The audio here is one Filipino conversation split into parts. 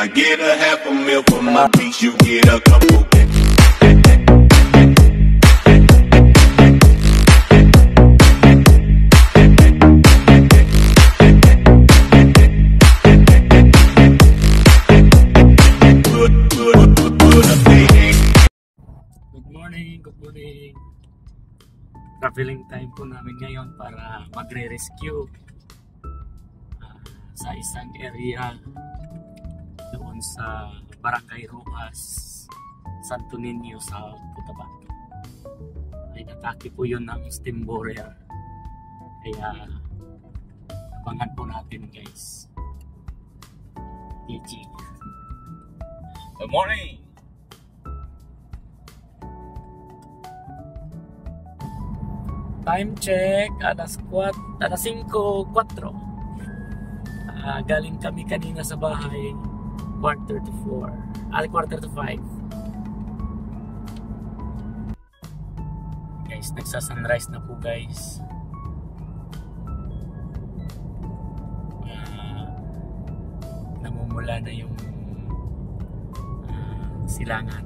I get a half a meal for my piece, you get a couple. Good morning. Traveling time po namin ngayon para magre-rescue sa isang area doon sa Barangay Rojas, Santo Niño, sa Cotabato. Ay natake po yun ng steam borer. Kaya abangan po natin, guys. TG. Good morning. Time check, alas 5:04. Galing kami kanina sa bahay, 4:34. 4:05. Guys, nagsa-sunrise na po, guys. Namumula na yung silangan.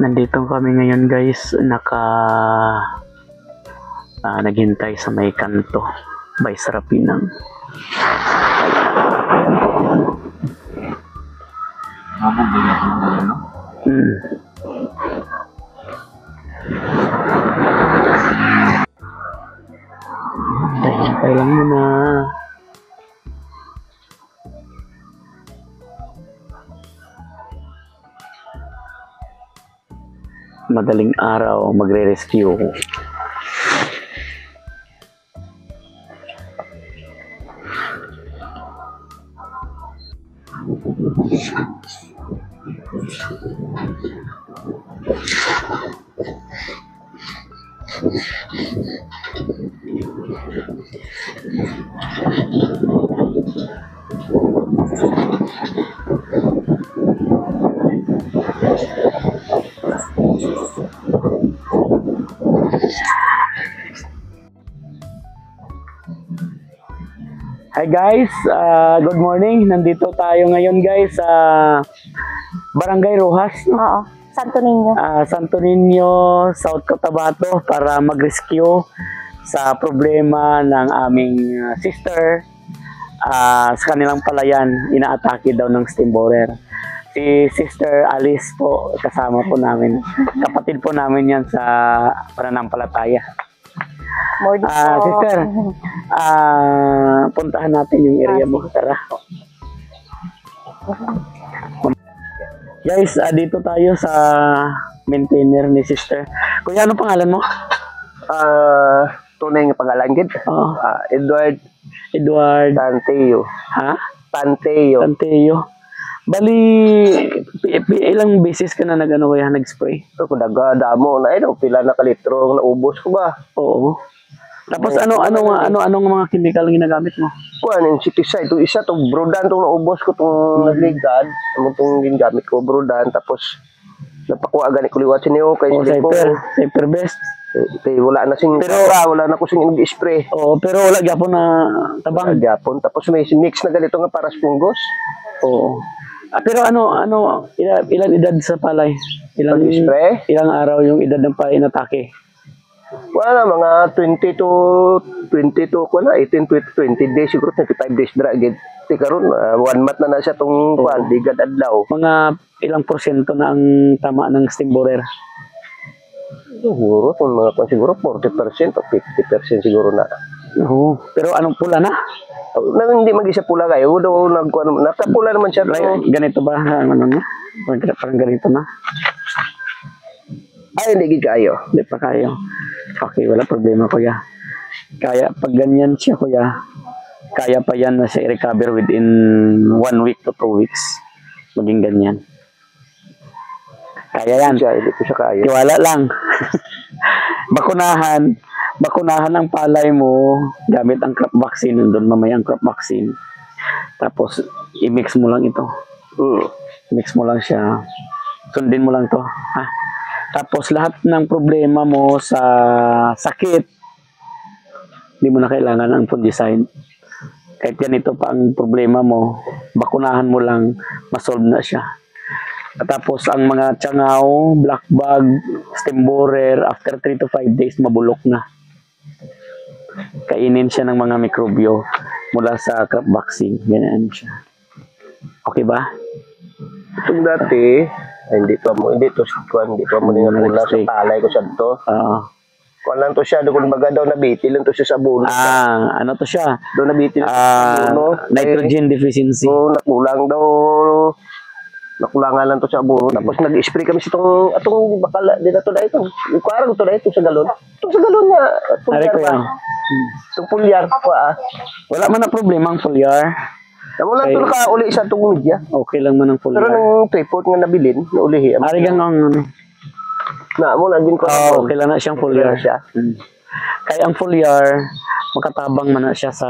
Nandito kami ngayon, guys, naghintay sa may kanto by Sarapinang. Hintay lang muna. Madaling araw magre-rescue. Hi guys, good morning. Nandito tayo ngayon, guys, sa Barangay Rojas. Oo, Santo Niño. Santo Niño, South Cotabato, para mag-rescue sa problema ng aming sister. Sa kanilang palayan, inaatake daw ng steam borer. Si Sister Alice po, kasama po namin. Kapatid po namin yan sa pananampalataya. Sister, puntahan natin yung area mo. Tara. Guys, dito tayo sa maintainer ni Sister. Kuya, ano pangalan mo? Tunay nga pangalan, gid. Edward Tanteo. Ha? Tanteo. Bali, ilang beses ka na nag-spray? Ito, kung nagdamo na, pila na kalitro, naubos ko ba? Oo. Tapos anong mga chemical ang ginagamit mo? Kuan, insecticide. Ito isa, itong brodan, itong naubos ko, itong nagligad. Itong ginagamit ko, brodan. Tapos, napakuha gani ko liwat niyo kay Cyper best. Wala na sing wala na ko sing nag-spray. Oo, pero wala gyapon na tabang. Gyapon. Tapos may mix na ganito nga para sa fungus. Oo. Pero ilan edad sa palay? Spray? Ilang araw yung edad ng palay inatake? Wala, mga 20 to 18 to 20 days siguro, 25 days dra gid. Ti karon 1 month na siya tong ligad adlaw. Mga ilang porsyento na ang tama ng steam borer? Siguro siguro 40% o 50% siguro na. Oo. Pero anong pula na? Hindi mag-isa pula kayo. Napapula naman siya. Ganito ba? Parang ganito na? Ay, hindi kayo. Hindi pa kayo. Okay, wala problema, kuya. Kaya, pag ganyan siya, kuya, kaya pa yan na siya i-recover within 1 week to 2 weeks. Maging ganyan. Kaya yan. Hindi ko siya kaya. Tiwala lang. Bakunahan ang palay mo gamit ang crop vaccine. Nandun mamaya ang crop vaccine. Tapos, i-mix mo lang ito. Mix mo lang siya. Sundin mo lang to. Ha? Tapos, lahat ng problema mo sa sakit, Hindi mo na kailangan ang fungicide. Kahit ganito pa ang problema mo, bakunahan mo lang, masolve na siya. At tapos ang mga tsangaw, black bug, stem borer, after 3 to 5 days, mabulok na. Kainin siya ng mga mikrobyo mula sa crop vaccine. Ganyan siya. Okay ba? Itong dati, hindi pa mo nga mula sa palay ko sa to. Oo. Kung lang to siya, doon baga daw nabitil lang to siya sa bulo. Ano to siya? Doon nabitil sa bulo. Nitrogen deficiency. So, nakulangan lang to sa bulo. Tapos nag-spray kami sa atong bakala, di na to na ito. Yung parang to na ito sa galon. Ito sa galon nga. Ari ko yan. Itong pulyar pa. Wala man na problema ang foliar. Tamo lang to nakauli sa itong media. Okay lang man ang Pero foliar. nang tripod nga nabilin, naulihi. Ari gang Na mo naging ko. okay lang na siyang foliar. siya. Kaya ang foliar, makatabang man na siya sa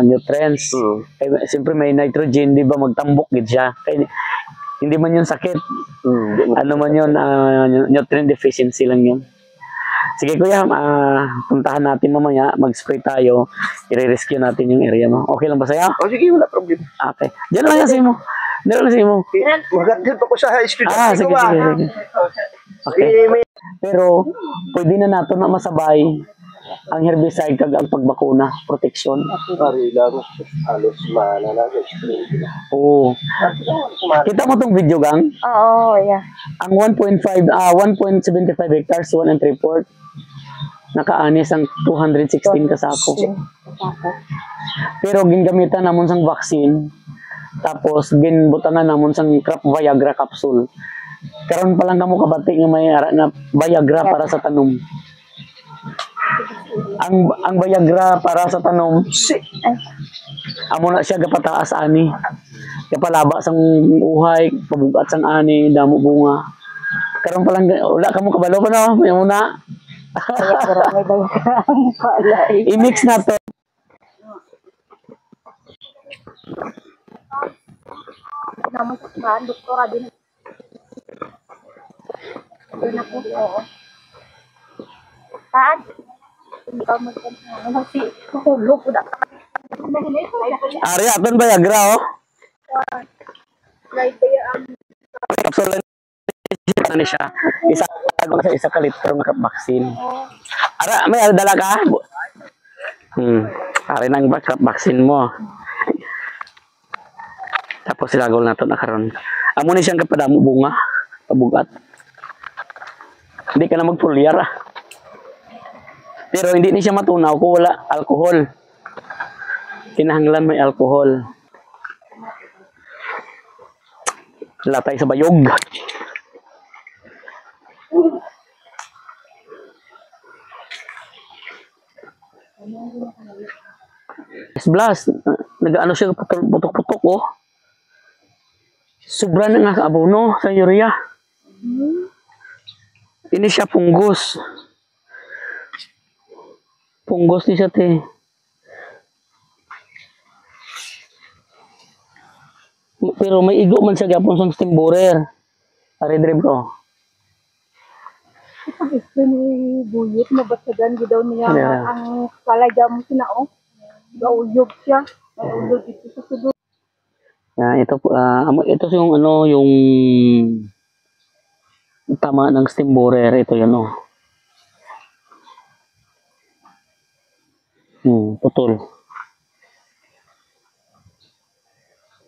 nutrients. Kaya, siyempre may nitrogen, di ba, magtambok gid siya. Kaya, hindi man yun sakit. Ano man yun, nutrient deficiency lang yun. Sige kuya, puntahan natin mamaya, mag-spray tayo, i-rescue natin yung area mo. Okay lang ba sa'yo? Sige, wala problem. Okay. Diyan lang yan mo. Diyan lang mo. Magandang pa ko sa studio. Sige. Okay. Pero, pwede na nato na masabay ang herbicide kag ang pagbakuna, protection. Ari lang, halos mana na. Oo. Kita mo tong video gang? Oo, yeah. Ang 1.75 hectares, 1 and 3/4, nakaanis ang 216 kasako. Pero gingamitan namon sang vaccine, tapos ginbutangan namon sang crop Viagra capsule. Karon pa lang kamo kabati nga may ara na Viagra para sa tanom. Ang Viagra para sa tanom, amo na siya gapataas ani. Kapalaba sang uhay, pabugat sang ani, damo bunga. Karon pa lang wala kamo kabalo pa no, may una. May Viagra ang pala. I-mix na to. Naman sa doktora din. Doon ako. Oo. Saan? Hindi ka magkano si mahulog ko na. Ari aton Viagra oh. Right there ang Capsule ano siya. Isa ka litro ng vaccine. Ara may dala ka? Ari nang vaccine mo. Tapos ilagaw na ito na karon. Amo ni siyang kapadamo bunga. Pabugat. Hindi ka na magpulyar ah. Pero hindi ni siya matunaw kung wala alcohol. Kinahanglan may alcohol. Latay sa bayog. Blast. Nag-ano siya putok-putok oh. Sobra na nga abono sa urea. Ini siya punggos. Punggos ni siya te. Pero may igo man siya gapon sa stem borer. Ari drip ko. Ang gusto ni Buyit, mabasagan daw niya Yeah. ang kalagam sinao. Gauyog siya. Gauyog dito sa sudod. Ito yung yung tama ng stem borer. Ito yun oh. Putol.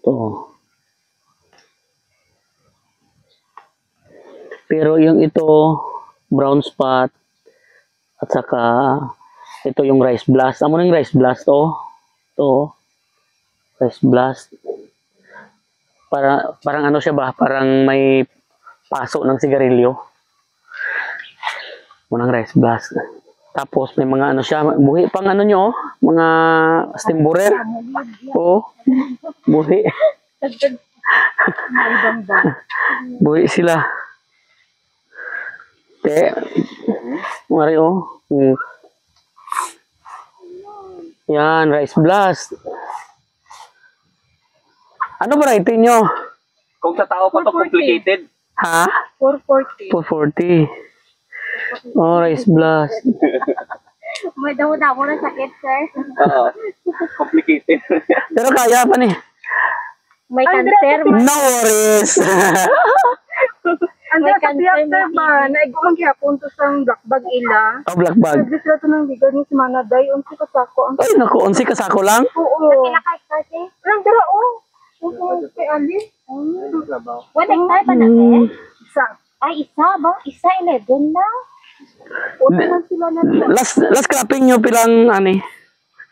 Ito. Pero yung ito, brown spot, at saka ito yung rice blast. Amo ng rice blast oh. Ito. Rice blast. Parang ano siya ba? Parang may paso ng sigarilyo. Munang rice blast. Tapos may mga ano siya, buhi pang ano nyo, mga stem borer. Oo. Buhi. Buhi sila. Mari oh. Yan, rice blast. Ano ba rating nyo? Kung sa tao pa to complicated. Ha? 440. 440. Oh, rice blast. May daw-daw na sakit, sir. Oo. Complicated. Pero kaya pa ni. May cancer. No worries. Ang sa biyak, sir ba? Naigumang gyapon to sa black bag ila. Oh, black bag. Service lang to ng bigan ni si Manaday. Unsi ka sako. Ay, naku, 11 kasako lang. Oo. Nakilakay kasi. Lang dala, oh. Oo, kay Ali. What hectare pa natin? Isa. Ay, isa ba? Isa, 11 na? O, naman sila na Last cropping nyo pilang, ani?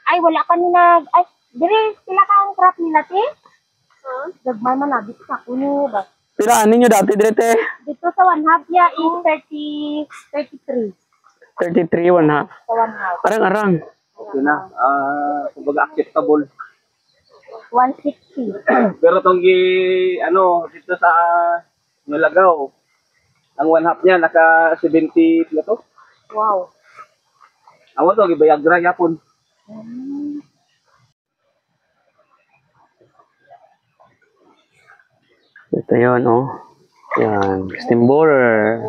Ay, wala ka nila. Ay, dire, sila ka ang crop nila, te? Dagmay manabit sa kuno ba? Pila ani nyo dati direte? Dito sa one half ya is 33. 33, 1 half. Sa one half. Arang-arang. Okay na. Kumbaga acceptable. 160. Pero tong ano, dito sa Nalagaw, ang one half niya, naka 70 na to. Wow. Ako to, gibayagra yapon. Ito yun, oh. Yan, steam borer.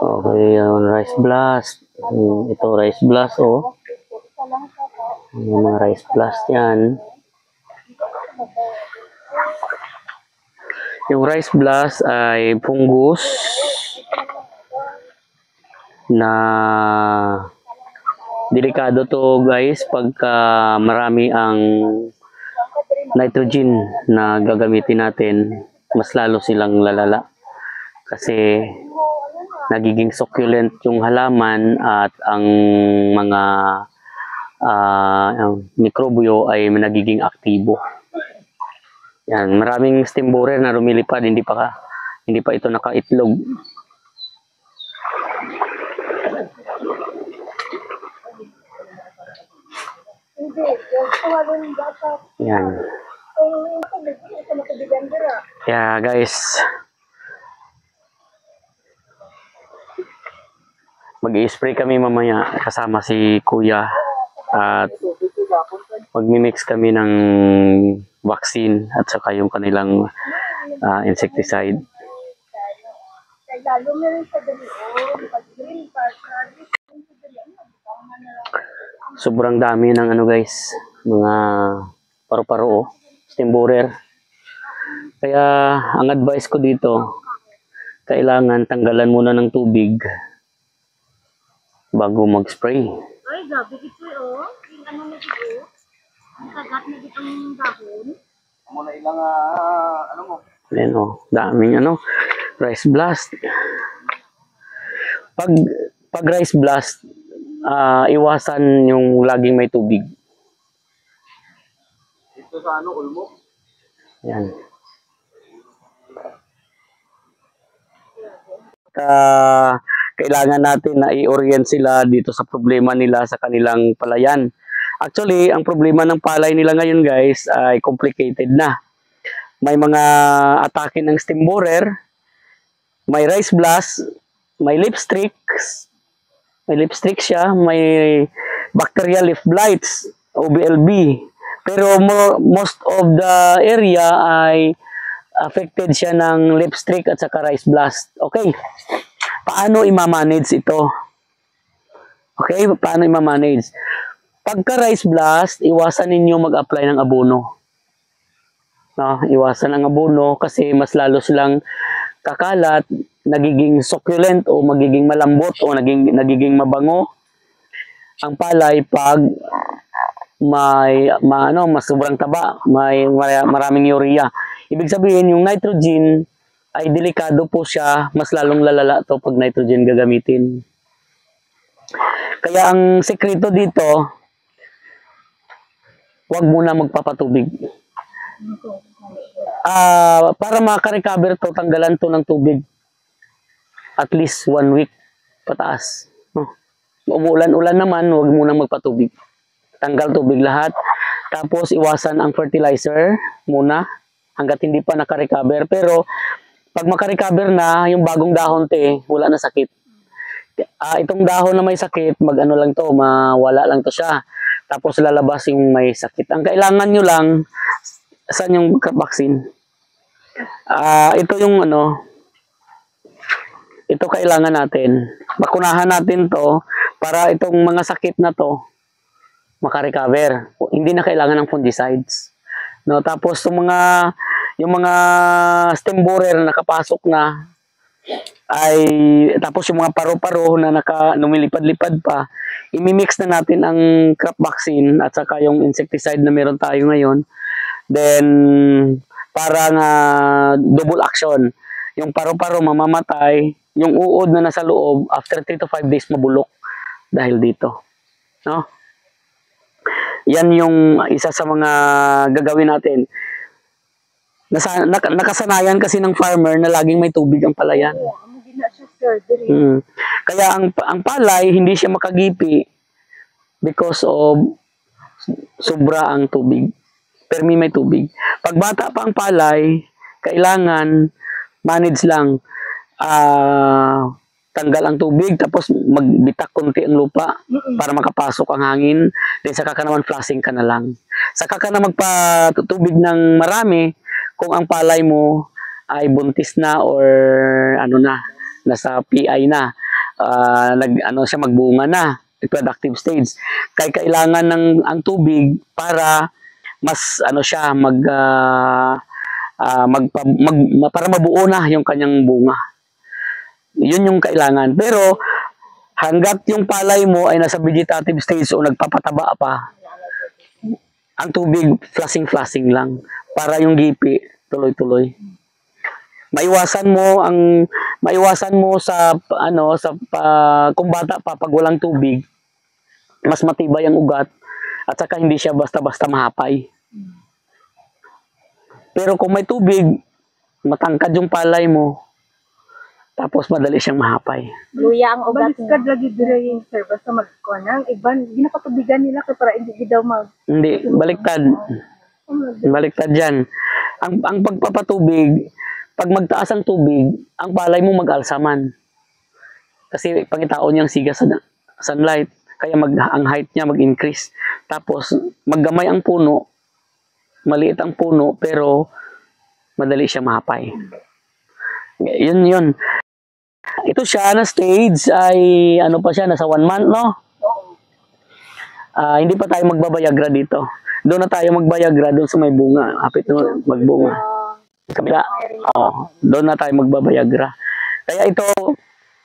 Okay, yun, rice blast. Ito, rice blast, oh. Yung mga rice blast yan. Yung rice blast ay fungus na delikado to, guys, pagka marami ang nitrogen na gagamitin natin, mas lalo silang lalala kasi nagiging succulent yung halaman at ang mga mikrobyo ay nagiging aktibo. Yan, maraming steam borer na lumilipad, hindi pa ito nakaitlog. Yan. Yeah, guys. Mag-i-spray kami mamaya kasama si Kuya at mag-mix kami ng vaccine at saka yung kanilang insecticide. Sobrang dami ng ano, guys, mga paru-paro, steam borer. Kaya ang advice ko dito, kailangan tanggalan muna ng tubig bago mag-spray. Ay, gabi dito, oh. Yung ano na dito. Ang kagat na dito ng dahon. Muna ilang, ano mo? Ayan, oh, daming ano, rice blast. Pag rice blast, iwasan yung laging may tubig. Ito sa ano, ulmo? Yan. Kailangan natin na i-orient sila dito sa problema nila sa kanilang palayan. Actually, ang problema ng palay nila ngayon, guys, ay complicated na. May mga atake ng steam borer, may rice blast, may leaf streaks, siya, may bacterial leaf blights, OBLB. Pero most of the area ay affected siya ng leaf streak at saka rice blast. Okay. Paano i-manage ito? Okay, paano i-manage? Pagka rice blast, iwasan ninyo mag-apply ng abono. No, iwasan ang abono kasi mas lalo silang kakalat, nagiging succulent o magiging malambot o nagiging mabango ang palay pag mas sobrang taba, may maraming urea. Ibig sabihin, yung nitrogen ay delikado po siya, mas lalong lalala to pag nitrogen gagamitin. Kaya ang sekreto dito, huwag muna magpapatubig. Para makarecover to, tanggalan to ng tubig. At least 1 week pataas. Umuulan-ulan naman, huwag muna magpatubig. Tanggal tubig lahat. Tapos iwasan ang fertilizer muna hanggat hindi pa nakarecover. Pero pag makarecover na, yung bagong dahon wala na sakit. Itong dahon na may sakit, mag-ano lang to, mawala lang to siya. Tapos lalabas yung may sakit. Ang kailangan nyo lang, saan yung vaccine? Ito yung ano, ito kailangan natin. Bakunahan natin to para itong mga sakit na to makarecover. Hindi na kailangan ng fungicides. No, tapos yung mga stem borer na nakapasok na ay tapos yung mga paro-paro na lumilipad-lipad pa, imimix na natin ang crop vaccine at saka yung insecticide na meron tayo ngayon. Then parang double action. Yung paro-paro mamamatay, yung uod na nasa loob after 3 to 5 days mabulok dahil dito. No? Yan yung isa sa mga gagawin natin. Nakasanayan kasi ng farmer na laging may tubig ang palayan. Hindi na siya surgery. Kaya ang palay hindi siya makagipi because of sobra ang tubig. Permi may tubig. Pag bata pa ang palay, kailangan manage lang. Tanggal ang tubig, tapos magbitak konti ang lupa para makapasok ang hangin. Then saka ka naman flushing ka na lang. Saka ka na magpatubig ng marami kung ang palay mo ay buntis na or nasa PI na. Siya magbunga na, reproductive stage. Kaya kailangan ang tubig para mas para mabuo na yung kanyang bunga. Yun yung kailangan. Pero hanggat yung palay mo ay nasa vegetative stage o nagpapataba pa, ang tubig flushing lang para yung gipi tuloy-tuloy. Maiwasan mo sa kung bata pa pag walang tubig, mas matibay ang ugat at saka hindi siya basta-basta mahapay. Pero kung may tubig, matangkad yung palay mo, tapos madali siyang mahapay. Luya ang ugat niya. Baliskad lagi dire yung sir, basta magkuha iban, ginapatubigan nila kaya para hindi daw Hindi, baliktad. Baliktad yan. Ang pagpapatubig, pag magtaas ang tubig, ang palay mo mag-alsaman. Kasi pangitaon niyang siga sa sunlight, kaya ang height niya mag-increase. Tapos maggamay ang puno, maliit ang puno, pero madali siya mahapay. Yun. Ito siya na stage ay pa siya, nasa 1 month, no? Hindi pa tayo magbabayagra dito. Doon na tayo magbayagra doon sa may bunga. Hapit na magbunga. Kabila. Doon na tayo magbabayagra. Kaya ito,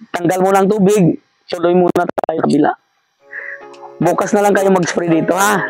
tanggal mo ng tubig. Tuloy muna tayo kabila. Bukas na lang kayo mag-spray dito, ha?